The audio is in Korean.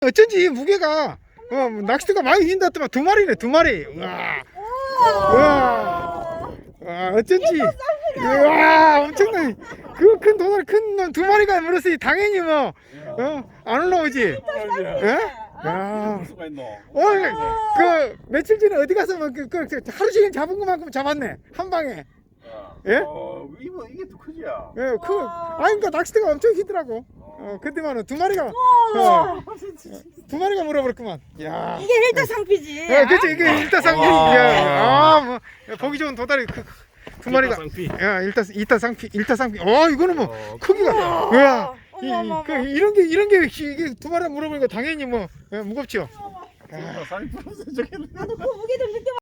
어쩐지 무게가 낚싯대가 많이 흰다더만 두 마리네 두 마리. 우와 어쩐지 우와 엄청나게 그 큰 도다리 큰 놈 두 마리가 물었으니 당연히 뭐 안 올라오지. 예? 야 오늘 그 며칠 전에 어디 가서 뭐 하루 종일 잡은 것만큼 잡았네 한 방에. 예? 이게 더 크지야. 예, 아니 그러니까 낚싯대가 엄청 희더라고. 그때만은 두 마리가 두 마리가 물어버렸구만. 야. 이게 일타상피지. 그치 이게 일타상피. 뭐 보기 좋은 도다리 두 마리가. 야 일타상피. 이거는 뭐 크기가. 야. 이런 게 이게 두 마리 물어보니까 당연히 뭐 무겁죠. 살이 부러서 저게. 나도 그 무게 좀 느껴.